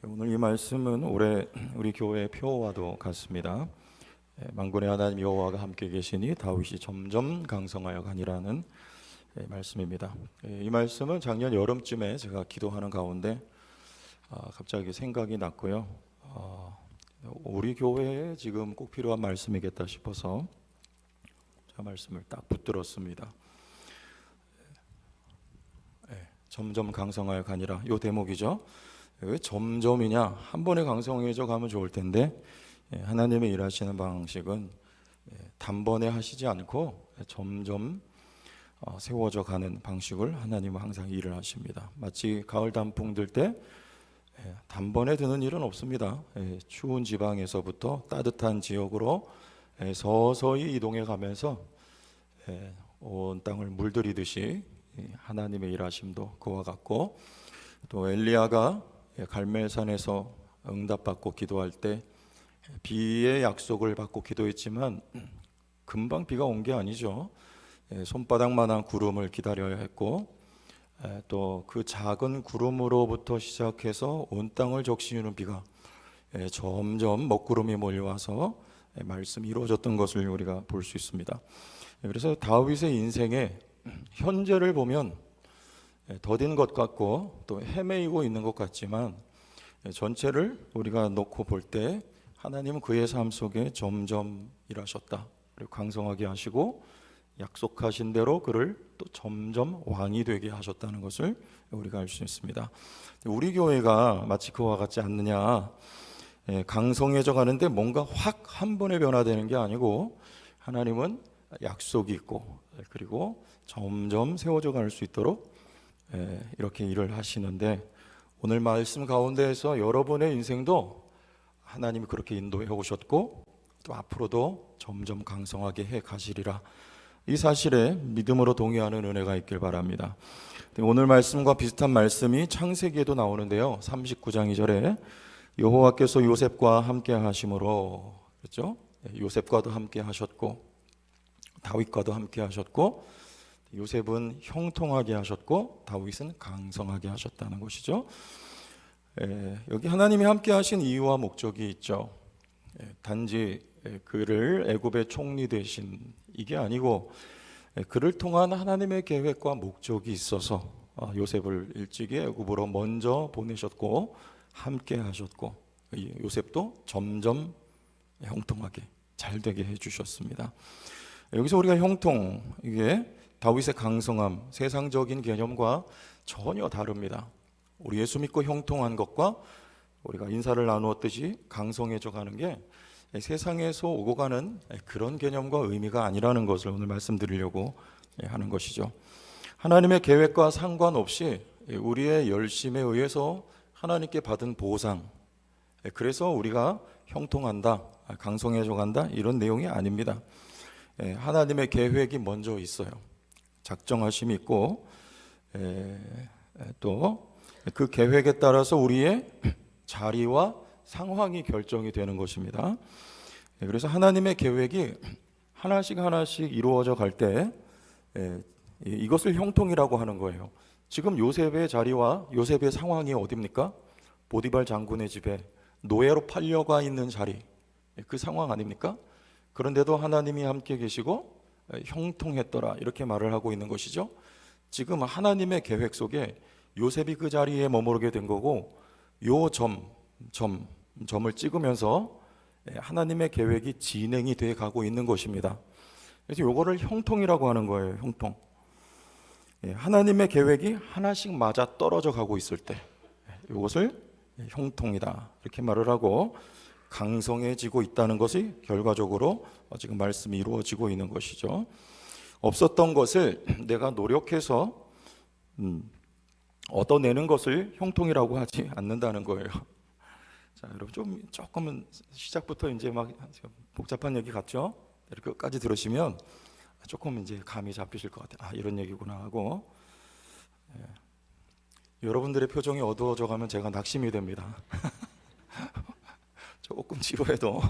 오늘 이 말씀은 올해 우리 교회의 표어와도 같습니다. 만군의 하나님 여호와가 함께 계시니 다윗이 점점 강성하여 가니라는 말씀입니다. 이 말씀은 작년 여름쯤에 제가 기도하는 가운데 갑자기 생각이 났고요. 우리 교회에 지금 꼭 필요한 말씀이겠다 싶어서 저 말씀을 딱 붙들었습니다. 점점 강성하여 가니라, 요 대목이죠. 왜 점점이냐? 한 번에 강성해져 가면 좋을 텐데 하나님의 일하시는 방식은 단번에 하시지 않고 점점 세워져 가는 방식을 하나님은 항상 일을 하십니다. 마치 가을 단풍 들 때 단번에 드는 일은 없습니다. 추운 지방에서부터 따뜻한 지역으로 서서히 이동해 가면서 온 땅을 물들이듯이 하나님의 일하심도 그와 같고, 또 엘리야가 갈멜산에서 응답받고 기도할 때 비의 약속을 받고 기도했지만 금방 비가 온 게 아니죠. 손바닥만한 구름을 기다려야 했고, 또 그 작은 구름으로부터 시작해서 온 땅을 적시는 비가 점점 먹구름이 몰려와서 말씀이 이루어졌던 것을 우리가 볼 수 있습니다. 그래서 다윗의 인생의 현재를 보면 더딘 것 같고 또 헤매이고 있는 것 같지만, 전체를 우리가 놓고 볼 때 하나님은 그의 삶 속에 점점 일하셨다. 그리고 강성하게 하시고 약속하신 대로 그를 또 점점 왕이 되게 하셨다는 것을 우리가 알 수 있습니다. 우리 교회가 마치 그와 같지 않느냐? 강성해져 가는데 뭔가 확 한 번에 변화되는 게 아니고 하나님은 약속이 있고 그리고 점점 세워져 갈 수 있도록 이렇게 일을 하시는데, 오늘 말씀 가운데에서 여러분의 인생도 하나님이 그렇게 인도해 오셨고 또 앞으로도 점점 강성하게 해 가시리라, 이 사실에 믿음으로 동의하는 은혜가 있길 바랍니다. 오늘 말씀과 비슷한 말씀이 창세기에도 나오는데요. 39장 2절에 여호와께서 요셉과 함께 하심으로, 그렇죠? 요셉과도 함께 하셨고 다윗과도 함께 하셨고, 요셉은 형통하게 하셨고 다윗은 강성하게 하셨다는 것이죠. 여기 하나님이 함께 하신 이유와 목적이 있죠. 단지 그를 애굽의 총리 대신 이게 아니고 그를 통한 하나님의 계획과 목적이 있어서 요셉을 일찍이 애굽으로 먼저 보내셨고 함께 하셨고, 요셉도 점점 형통하게 잘 되게 해주셨습니다. 여기서 우리가 형통, 이게 다윗의 강성함, 세상적인 개념과 전혀 다릅니다. 우리 예수 믿고 형통한 것과 우리가 인사를 나누었듯이 강성해져 가는 게 세상에서 오고 가는 그런 개념과 의미가 아니라는 것을 오늘 말씀드리려고 하는 것이죠. 하나님의 계획과 상관없이 우리의 열심에 의해서 하나님께 받은 보상, 그래서 우리가 형통한다, 강성해져 간다, 이런 내용이 아닙니다. 하나님의 계획이 먼저 있어요. 작정하심이 있고 또 그 계획에 따라서 우리의 자리와 상황이 결정이 되는 것입니다. 그래서 하나님의 계획이 하나씩 하나씩 이루어져 갈 때 이것을 형통이라고 하는 거예요. 지금 요셉의 자리와 요셉의 상황이 어디입니까? 보디발 장군의 집에 노예로 팔려가 있는 자리, 그 상황 아닙니까? 그런데도 하나님이 함께 계시고 형통했더라, 이렇게 말을 하고 있는 것이죠. 지금 하나님의 계획 속에 요셉이 그 자리에 머무르게 된 거고, 요 점을 찍으면서 하나님의 계획이 진행이 돼 가고 있는 것입니다. 그래서 요거를 형통이라고 하는 거예요. 형통. 하나님의 계획이 하나씩 맞아 떨어져 가고 있을 때 이것을 형통이다, 이렇게 말을 하고 강성해지고 있다는 것이 결과적으로 지금 말씀이 이루어지고 있는 것이죠. 없었던 것을 내가 노력해서 얻어내는 것을 형통이라고 하지 않는다는 거예요. 자, 여러분 조금은 시작부터 이제 막 복잡한 얘기 같죠? 끝까지 들으시면 조금 이제 감이 잡히실 것 같아요. 이런 얘기구나 하고, 여러분들의 표정이 어두워져 가면 제가 낙심이 됩니다. 조금 지루해도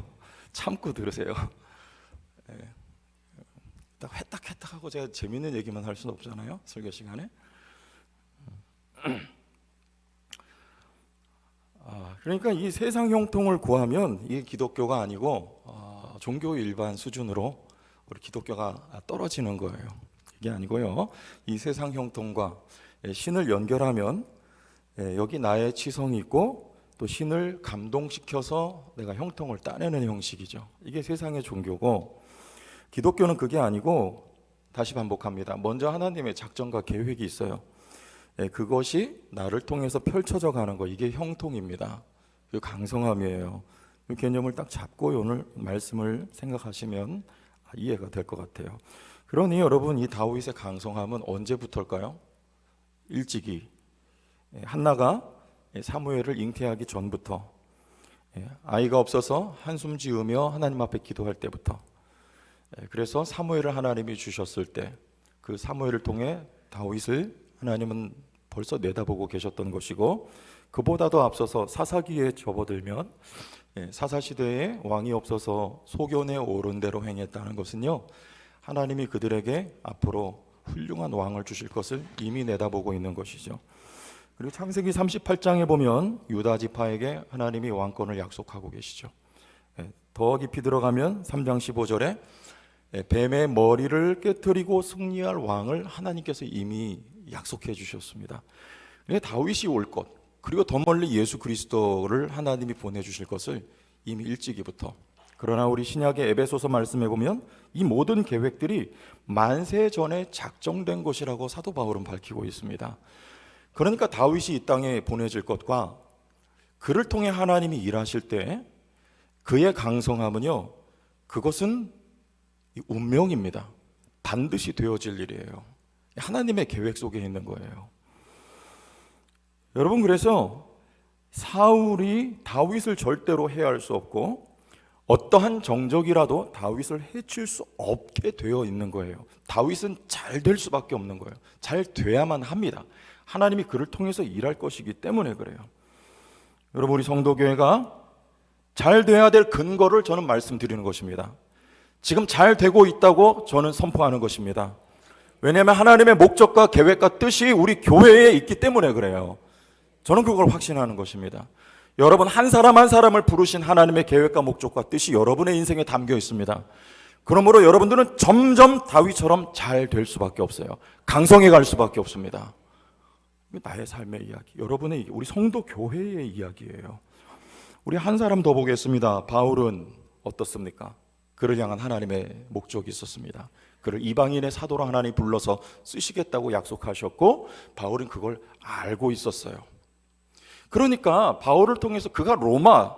참고 들으세요. 딱 회딱회딱하고 제가 재밌는 얘기만 할 수는 없잖아요, 설교 시간에. 그러니까 이 세상 형통을 구하면 이게 기독교가 아니고 종교 일반 수준으로 우리 기독교가 떨어지는 거예요. 이게 아니고요. 이 세상 형통과 신을 연결하면 여기 나의 치성이 있고 또 신을 감동시켜서 내가 형통을 따내는 형식이죠. 이게 세상의 종교고, 기독교는 그게 아니고, 다시 반복합니다. 먼저 하나님의 작전과 계획이 있어요. 그것이 나를 통해서 펼쳐져 가는 거, 이게 형통입니다. 그 강성함이에요. 이 개념을 딱 잡고 오늘 말씀을 생각하시면 이해가 될 것 같아요. 그러니 여러분, 이 다윗의 강성함은 언제부터일까요? 일찍이 한나가 사무엘을 잉태하기 전부터, 아이가 없어서 한숨 지으며 하나님 앞에 기도할 때부터, 그래서 사무엘을 하나님이 주셨을 때 그 사무엘을 통해 다윗을 하나님은 벌써 내다보고 계셨던 것이고, 그보다도 앞서서 사사기에 접어들면 사사시대에 왕이 없어서 소견에 오른 대로 행했다는 것은요, 하나님이 그들에게 앞으로 훌륭한 왕을 주실 것을 이미 내다보고 있는 것이죠. 그리고 창세기 38장에 보면 유다 지파에게 하나님이 왕권을 약속하고 계시죠. 더 깊이 들어가면 3장 15절에 뱀의 머리를 깨뜨리고 승리할 왕을 하나님께서 이미 약속해 주셨습니다. 다윗이 올 것, 그리고 더 멀리 예수 그리스도를 하나님이 보내주실 것을 이미 일찍이부터, 그러나 우리 신약의 에베소서 말씀해 보면 이 모든 계획들이 만세 전에 작정된 것이라고 사도 바울은 밝히고 있습니다. 그러니까 다윗이 이 땅에 보내질 것과 그를 통해 하나님이 일하실 때 그의 강성함은요, 그것은 운명입니다. 반드시 되어질 일이에요. 하나님의 계획 속에 있는 거예요. 여러분, 그래서 사울이 다윗을 절대로 해할 수 없고 어떠한 정적이라도 다윗을 해칠 수 없게 되어 있는 거예요. 다윗은 잘 될 수밖에 없는 거예요. 잘 돼야만 합니다. 하나님이 그를 통해서 일할 것이기 때문에 그래요. 여러분, 우리 성도교회가 잘 돼야 될 근거를 저는 말씀드리는 것입니다. 지금 잘 되고 있다고 저는 선포하는 것입니다. 왜냐하면 하나님의 목적과 계획과 뜻이 우리 교회에 있기 때문에 그래요. 저는 그걸 확신하는 것입니다. 여러분, 한 사람 한 사람을 부르신 하나님의 계획과 목적과 뜻이 여러분의 인생에 담겨 있습니다. 그러므로 여러분들은 점점 다윗처럼 잘 될 수밖에 없어요. 강성해 갈 수밖에 없습니다. 나의 삶의 이야기, 여러분의, 우리 성도 교회의 이야기예요. 우리 한 사람 더 보겠습니다. 바울은 어떻습니까? 그를 향한 하나님의 목적이 있었습니다. 그를 이방인의 사도로 하나님이 불러서 쓰시겠다고 약속하셨고, 바울은 그걸 알고 있었어요. 그러니까 바울을 통해서 그가 로마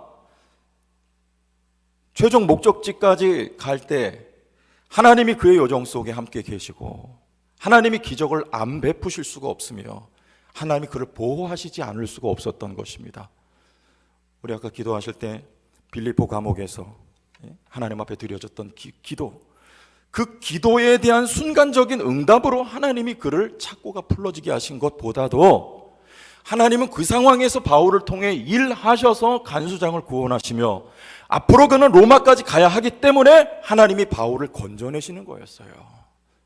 최종 목적지까지 갈 때 하나님이 그의 여정 속에 함께 계시고, 하나님이 기적을 안 베푸실 수가 없으며 하나님이 그를 보호하시지 않을 수가 없었던 것입니다. 우리 아까 기도하실 때 빌립보 감옥에서 하나님 앞에 드려졌던 기도, 그 기도에 대한 순간적인 응답으로 하나님이 그를 착고가 풀어지게 하신 것보다도 하나님은 그 상황에서 바울을 통해 일하셔서 간수장을 구원하시며 앞으로 그는 로마까지 가야 하기 때문에 하나님이 바울을 건져내시는 거였어요.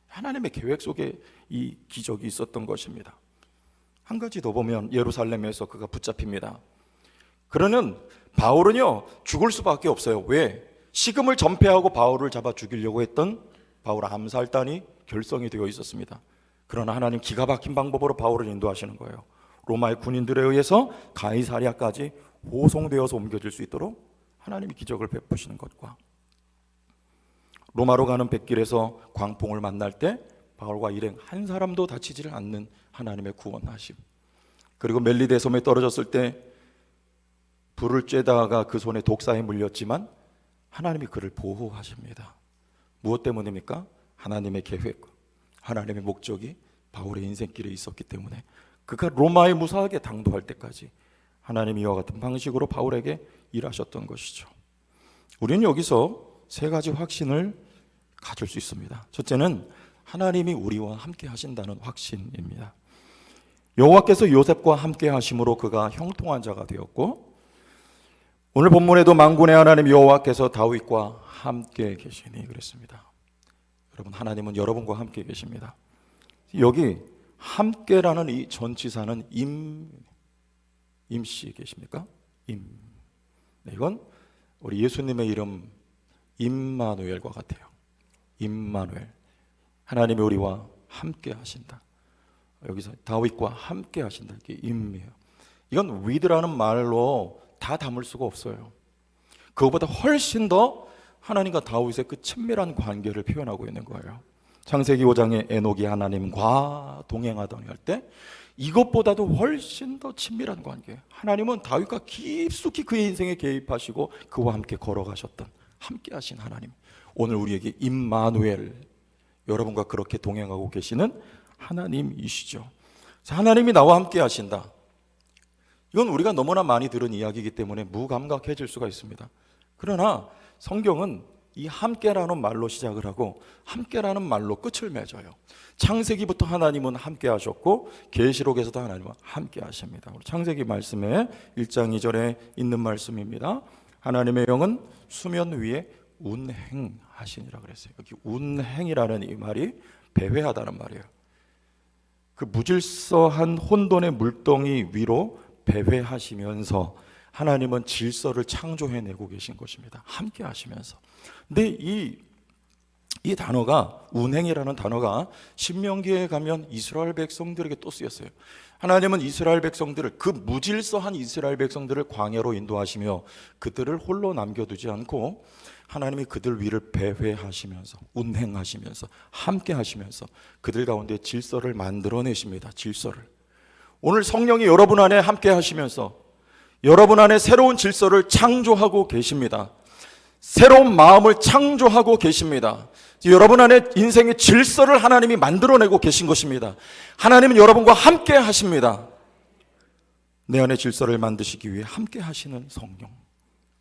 하나님의 계획 속에 이 기적이 있었던 것입니다. 한 가지 더 보면 예루살렘에서 그가 붙잡힙니다. 그러는 바울은요, 죽을 수밖에 없어요. 왜? 식음을 전폐하고 바울을 잡아 죽이려고 했던 바울 암살단이 결성이 되어 있었습니다. 그러나 하나님 기가 막힌 방법으로 바울을 인도하시는 거예요. 로마의 군인들에 의해서 가이사랴까지 호송되어서 옮겨질 수 있도록 하나님이 기적을 베푸시는 것과, 로마로 가는 백길에서 광풍을 만날 때 바울과 일행 한 사람도 다치지를 않는 하나님의 구원하심, 그리고 멜리데 섬에 떨어졌을 때 불을 쬐다가 그 손에 독사에 물렸지만 하나님이 그를 보호하십니다. 무엇 때문입니까? 하나님의 계획, 하나님의 목적이 바울의 인생길에 있었기 때문에 그가 로마에 무사하게 당도할 때까지 하나님이 이와 같은 방식으로 바울에게 일하셨던 것이죠. 우리는 여기서 세 가지 확신을 가질 수 있습니다. 첫째는 하나님이 우리와 함께 하신다는 확신입니다. 여호와께서 요셉과 함께 하심으로 그가 형통한 자가 되었고, 오늘 본문에도 만군의 하나님 여호와께서 다윗과 함께 계시니 그랬습니다. 여러분, 하나님은 여러분과 함께 계십니다. 여기 함께라는 이 전치사는 임씨 계십니까? 이건 우리 예수님의 이름 임마누엘과 같아요. 임마누엘. 하나님이 우리와 함께 하신다. 여기서 다윗과 함께 하신다. 이게 임이에요. 이건 with라는 말로 다 담을 수가 없어요. 그거보다 훨씬 더 하나님과 다윗의 그 친밀한 관계를 표현하고 있는 거예요. 창세기 5장에 에녹이 하나님과 동행하더니 할 때 이것보다도 훨씬 더 친밀한 관계. 하나님은 다윗과 깊숙이 그의 인생에 개입하시고 그와 함께 걸어가셨던 함께 하신 하나님. 오늘 우리에게 임마누엘, 여러분과 그렇게 동행하고 계시는 하나님이시죠. 하나님이 나와 함께 하신다. 이건 우리가 너무나 많이 들은 이야기이기 때문에 무감각해질 수가 있습니다. 그러나 성경은 이 함께라는 말로 시작을 하고 함께라는 말로 끝을 맺어요. 창세기부터 하나님은 함께 하셨고 계시록에서도 하나님은 함께 하십니다. 창세기 말씀에 1장 2절에 있는 말씀입니다. 하나님의 영은 수면 위에 운행하시니라 그랬어요. 여기 운행이라는 이 말이 배회하다는 말이에요. 그 무질서한 혼돈의 물덩이 위로 배회하시면서 하나님은 질서를 창조해내고 계신 것입니다. 함께 하시면서. 근데 이 단어가, 운행이라는 단어가 신명기에 가면 이스라엘 백성들에게 또 쓰였어요. 하나님은 이스라엘 백성들을, 그 무질서한 이스라엘 백성들을 광야로 인도하시며 그들을 홀로 남겨두지 않고 하나님이 그들 위를 배회하시면서 운행하시면서 함께 하시면서 그들 가운데 질서를 만들어내십니다. 질서를. 오늘 성령이 여러분 안에 함께 하시면서 여러분 안에 새로운 질서를 창조하고 계십니다. 새로운 마음을 창조하고 계십니다. 여러분 안에 인생의 질서를 하나님이 만들어내고 계신 것입니다. 하나님은 여러분과 함께 하십니다. 내 안에 질서를 만드시기 위해 함께 하시는 성령.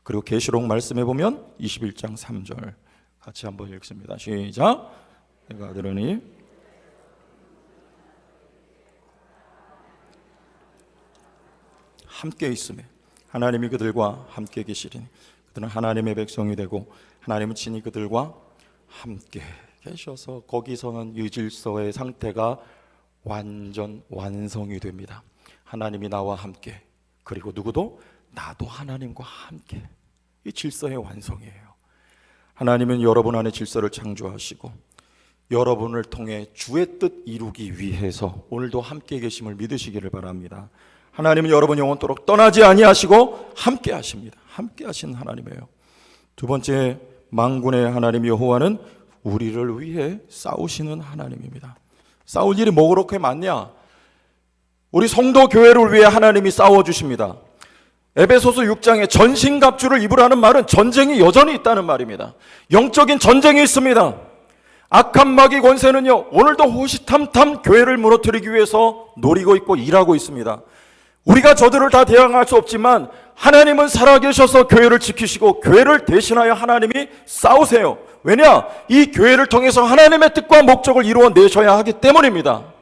그리고 계시록 말씀해 보면 21장 3절 같이 한번 읽습니다. 시작. 내가 들으니 함께 있음에 하나님이 그들과 함께 계시리니 그들은 하나님의 백성이 되고 하나님은 친히 그들과 함께 계셔서 거기서는 유질서의 상태가 완전 완성이 됩니다. 하나님이 나와 함께, 그리고 누구도 나도 하나님과 함께. 이 질서의 완성이에요. 하나님은 여러분 안에 질서를 창조하시고 여러분을 통해 주의 뜻 이루기 위해서 오늘도 함께 계심을 믿으시기를 바랍니다. 하나님은 여러분 영원토록 떠나지 아니하시고 함께 하십니다. 함께 하신 하나님이에요. 두 번째, 만군의 하나님 여호와는 우리를 위해 싸우시는 하나님입니다. 싸울 일이 뭐 그렇게 많냐? 우리 성도 교회를 위해 하나님이 싸워주십니다. 에베소서 6장에 전신갑주를 입으라는 말은 전쟁이 여전히 있다는 말입니다. 영적인 전쟁이 있습니다. 악한 마귀 권세는요, 오늘도 호시탐탐 교회를 무너뜨리기 위해서 노리고 있고 일하고 있습니다. 우리가 저들을 다 대항할 수 없지만 하나님은 살아계셔서 교회를 지키시고 교회를 대신하여 하나님이 싸우세요. 왜냐? 이 교회를 통해서 하나님의 뜻과 목적을 이루어내셔야 하기 때문입니다.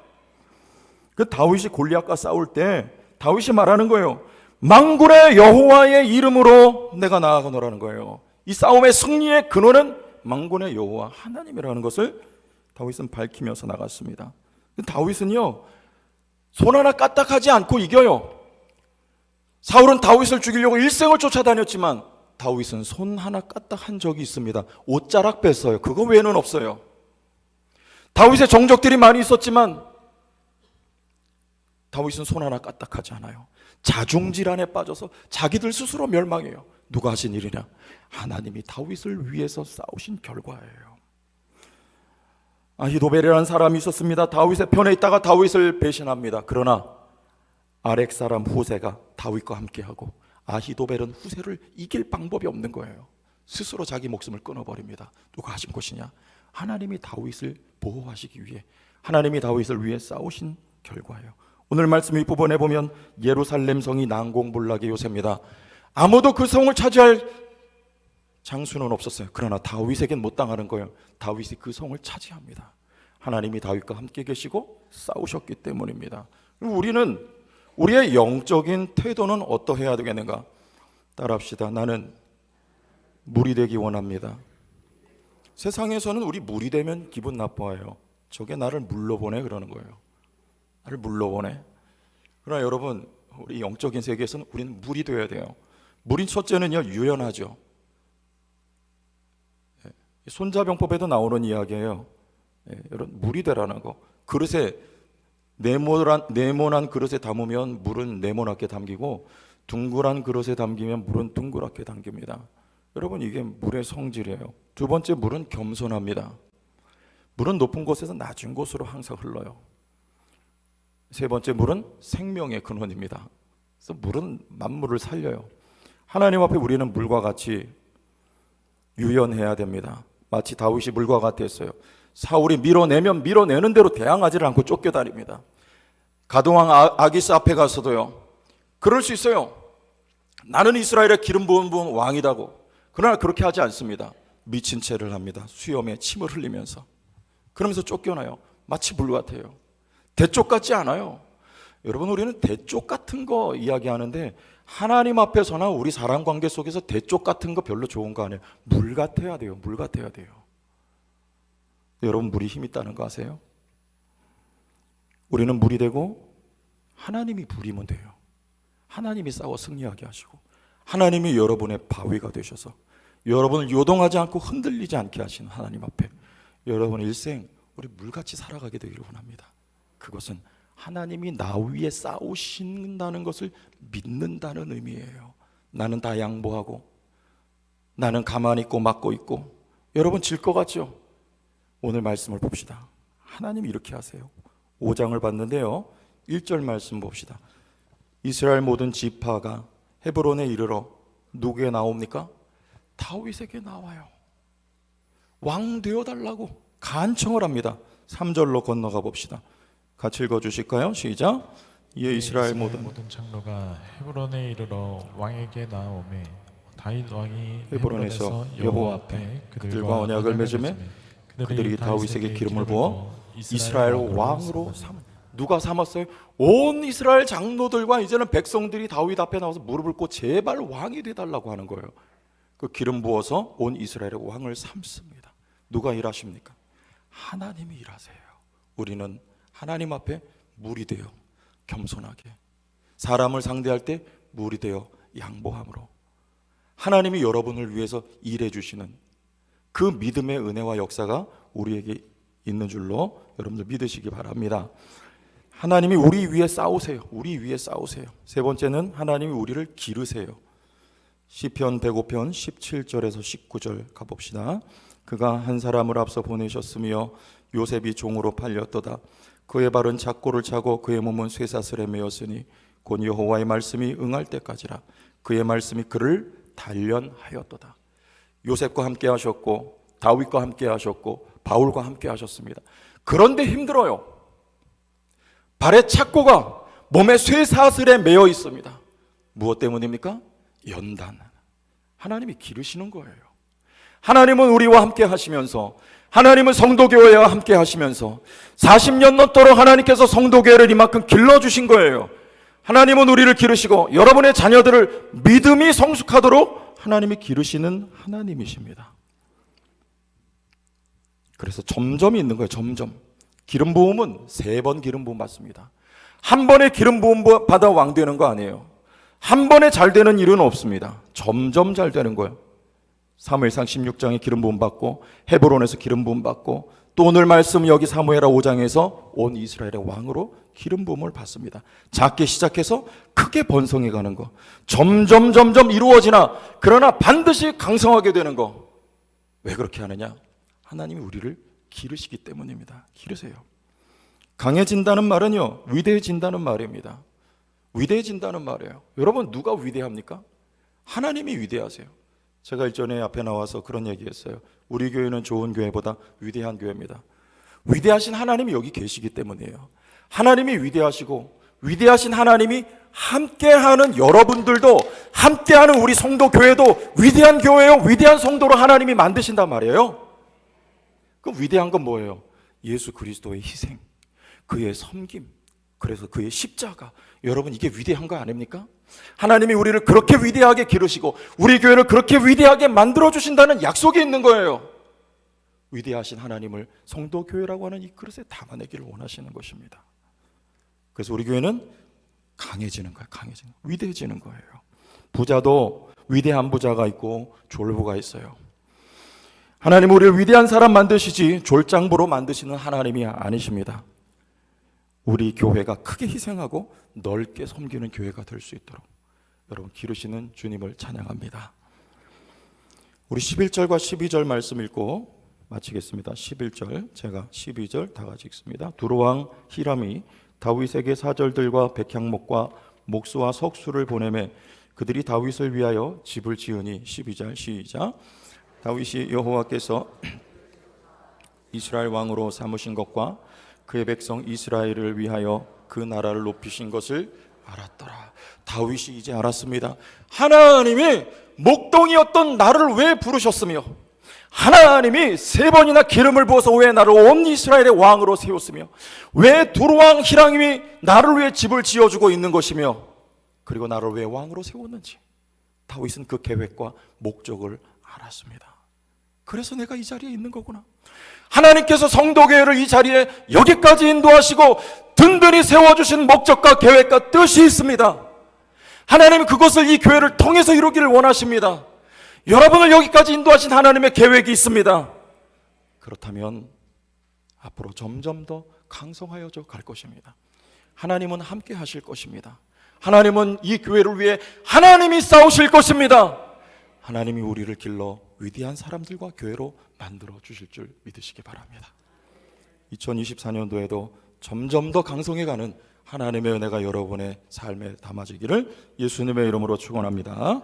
그 다윗이 골리앗과 싸울 때 다윗이 말하는 거예요. 만군의 여호와의 이름으로 내가 나아가노라는 거예요. 이 싸움의 승리의 근원은 만군의 여호와 하나님이라는 것을 다윗은 밝히면서 나갔습니다. 다윗은요, 손 하나 까딱하지 않고 이겨요. 사울은 다윗을 죽이려고 일생을 쫓아다녔지만 다윗은 손 하나 까딱한 적이 있습니다. 옷자락 뺐어요. 그거 외에는 없어요. 다윗의 정적들이 많이 있었지만 다윗은 손 하나 까딱하지 않아요. 자중질환에 빠져서 자기들 스스로 멸망해요. 누가 하신 일이냐? 하나님이 다윗을 위해서 싸우신 결과예요. 아히도벨이라는 사람이 있었습니다. 다윗의 편에 있다가 다윗을 배신합니다. 그러나 아렉 사람 후세가 다윗과 함께하고 아히도벨은 후세를 이길 방법이 없는 거예요. 스스로 자기 목숨을 끊어버립니다. 누가 하신 것이냐? 하나님이 다윗을 보호하시기 위해, 하나님이 다윗을 위해 싸우신 결과예요. 오늘 말씀 윗부분에 보면 예루살렘 성이 난공불락의 요새입니다. 아무도 그 성을 차지할 장수는 없었어요. 그러나 다윗에겐 못 당하는 거예요. 다윗이 그 성을 차지합니다. 하나님이 다윗과 함께 계시고 싸우셨기 때문입니다. 우리는 우리의 영적인 태도는 어떠해야 되겠는가? 따라합시다. 나는 물이 되기 원합니다. 세상에서는 우리 물이 되면 기분 나빠해요. 저게 나를 물로 보내 그러는 거예요. 나를 물로 보내. 그러나 여러분, 우리 영적인 세계에서는 우리는 물이 되어야 돼요. 물인 첫째는요, 유연하죠. 손자병법에도 나오는 이야기예요. 여러분, 물이 되라는 거. 그릇에 네모난 그릇에 담으면 물은 네모나게 담기고, 둥글한 그릇에 담기면 물은 둥그랗게 담깁니다. 여러분, 이게 물의 성질이에요. 두 번째, 물은 겸손합니다. 물은 높은 곳에서 낮은 곳으로 항상 흘러요. 세 번째, 물은 생명의 근원입니다. 그래서 물은 만물을 살려요. 하나님 앞에 우리는 물과 같이 유연해야 됩니다. 마치 다윗이 물과 같았어요. 사울이 밀어내면 밀어내는 대로 대항하지를 않고 쫓겨다닙니다. 가동왕 아기스 앞에 가서도요, 그럴 수 있어요. 나는 이스라엘의 기름 부은 왕이다고. 그러나 그렇게 하지 않습니다. 미친 채를 합니다. 수염에 침을 흘리면서. 그러면서 쫓겨나요. 마치 물 같아요. 대쪽 같지 않아요. 여러분, 우리는 대쪽 같은 거 이야기하는데 하나님 앞에서나 우리 사람 관계 속에서 대쪽 같은 거 별로 좋은 거 아니에요. 물 같아야 돼요. 물 같아야 돼요. 여러분, 물이 힘 있다는 거 아세요? 우리는 물이 되고 하나님이 불이면 돼요. 하나님이 싸워 승리하게 하시고, 하나님이 여러분의 바위가 되셔서 여러분을 요동하지 않고 흔들리지 않게 하시는 하나님 앞에 여러분의 일생 우리 물같이 살아가게 되기를 원합니다. 그것은 하나님이 나 위에 싸우신다는 것을 믿는다는 의미예요. 나는 다 양보하고, 나는 가만히 있고 막고 있고. 여러분, 질 것 같죠? 오늘 말씀을 봅시다. 하나님이 이렇게 하세요. 5장을 봤는데요, 1절 말씀 봅시다. 이스라엘 모든 지파가 헤브론에 이르러 누구에게 나옵니까? 다윗에게 나와요. 왕 되어달라고 간청을 합니다. 3절로 건너가 봅시다. 같이 읽어주실까요? 시작. 이에 이스라엘 모든 장로가 헤브론에 이르러 왕에게 나오매 다윗 왕이 헤브론에서 여호와 앞에 그들과 언약을 맺으매 그들이 다윗에게 기름을 부어 이스라엘 왕으로 삼. 누가 삼았어요? 온 이스라엘 장로들과 이제는 백성들이 다윗 앞에 나와서 무릎을 꿇고 제발 왕이 되달라고 하는 거예요. 그 기름 부어서 온 이스라엘의 왕을 삼습니다. 누가 일하십니까? 하나님이 일하세요. 우리는 하나님 앞에 물이 되어 겸손하게, 사람을 상대할 때 물이 되어 양보함으로 하나님이 여러분을 위해서 일해 주시는 그 믿음의 은혜와 역사가 우리에게 있는 줄로 여러분들 믿으시기 바랍니다. 하나님이 우리 위해 싸우세요. 우리 위해 싸우세요. 세 번째는 하나님이 우리를 기르세요. 시편 105편 17절에서 19절 가봅시다. 그가 한 사람을 앞서 보내셨으며 요셉이 종으로 팔렸도다. 그의 발은 작고를 차고 그의 몸은 쇠사슬에 매였으니 곧 여호와의 말씀이 응할 때까지라. 그의 말씀이 그를 단련하였도다. 요셉과 함께 하셨고 다윗과 함께 하셨고 바울과 함께 하셨습니다. 그런데 힘들어요. 발의 착고가 몸의 쇠사슬에 매여 있습니다. 무엇 때문입니까? 연단. 하나님이 기르시는 거예요. 하나님은 우리와 함께 하시면서, 하나님은 성도교회와 함께 하시면서 40년 넘도록 하나님께서 성도교회를 이만큼 길러주신 거예요. 하나님은 우리를 기르시고 여러분의 자녀들을 믿음이 성숙하도록 하나님이 기르시는 하나님이십니다. 그래서 점점이 있는 거예요. 점점. 기름 부음은 3번 기름 부음 받습니다. 한 번에 기름 부음 받아 왕 되는 거 아니에요. 한 번에 잘 되는 일은 없습니다. 점점 잘 되는 거예요. 사무엘상 16장에 기름 부음 받고, 헤브론에서 기름 부음 받고, 또 오늘 말씀 여기 사무엘하 5장에서 온 이스라엘의 왕으로 기름 부음을 받습니다. 작게 시작해서 크게 번성해 가는 거, 점점 이루어지나 그러나 반드시 강성하게 되는 거. 왜 그렇게 하느냐? 하나님이 우리를 기르시기 때문입니다. 기르세요. 강해진다는 말은요, 위대해진다는 말입니다. 위대해진다는 말이에요. 여러분, 누가 위대합니까? 하나님이 위대하세요. 제가 일전에 앞에 나와서 그런 얘기했어요. 우리 교회는 좋은 교회보다 위대한 교회입니다. 위대하신 하나님이 여기 계시기 때문이에요. 하나님이 위대하시고 위대하신 하나님이 함께하는 여러분들도, 함께하는 우리 성도 교회도 위대한 교회요, 위대한 성도로 하나님이 만드신단 말이에요. 그 위대한 건 뭐예요? 예수 그리스도의 희생, 그의 섬김, 그래서 그의 십자가. 여러분, 이게 위대한 거 아닙니까? 하나님이 우리를 그렇게 위대하게 기르시고 우리 교회를 그렇게 위대하게 만들어주신다는 약속이 있는 거예요. 위대하신 하나님을 성도교회라고 하는 이 그릇에 담아내기를 원하시는 것입니다. 그래서 우리 교회는 강해지는 거예요. 강해지는 거예요. 위대해지는 거예요. 부자도 위대한 부자가 있고 졸부가 있어요. 하나님 우리를 위대한 사람 만드시지 졸장부로 만드시는 하나님이 아니십니다. 우리 교회가 크게 희생하고 넓게 섬기는 교회가 될 수 있도록 여러분 기르시는 주님을 찬양합니다. 우리 11절과 12절 말씀 읽고 마치겠습니다. 11절, 제가 12절 다 같이 읽습니다. 두로왕 히람이 다윗에게 사절들과 백향목과 목수와 석수를 보내매 그들이 다윗을 위하여 집을 지으니 12절 시작. 다윗이 여호와께서 이스라엘 왕으로 삼으신 것과 그의 백성 이스라엘을 위하여 그 나라를 높이신 것을 알았더라. 다윗이 이제 알았습니다. 하나님이 목동이었던 나를 왜 부르셨으며 하나님이 3번이나 기름을 부어서 왜 나를 온 이스라엘의 왕으로 세웠으며 왜 두로왕 히람이 나를 위해 집을 지어주고 있는 것이며 그리고 나를 왜 왕으로 세웠는지 다윗은 그 계획과 목적을 알았습니다. 그래서 내가 이 자리에 있는 거구나. 하나님께서 성도교회를 이 자리에 여기까지 인도하시고 든든히 세워주신 목적과 계획과 뜻이 있습니다. 하나님은 그것을 이 교회를 통해서 이루기를 원하십니다. 여러분을 여기까지 인도하신 하나님의 계획이 있습니다. 그렇다면 앞으로 점점 더 강성하여져 갈 것입니다. 하나님은 함께 하실 것입니다. 하나님은 이 교회를 위해 하나님이 싸우실 것입니다. 하나님이 우리를 길러 위대한 사람들과 교회로 만들어 주실 줄 믿으시기 바랍니다. 2024년도에도 점점 더 강성해가는 하나님의 은혜가 여러분의 삶에 담아지기를 예수님의 이름으로 축원합니다.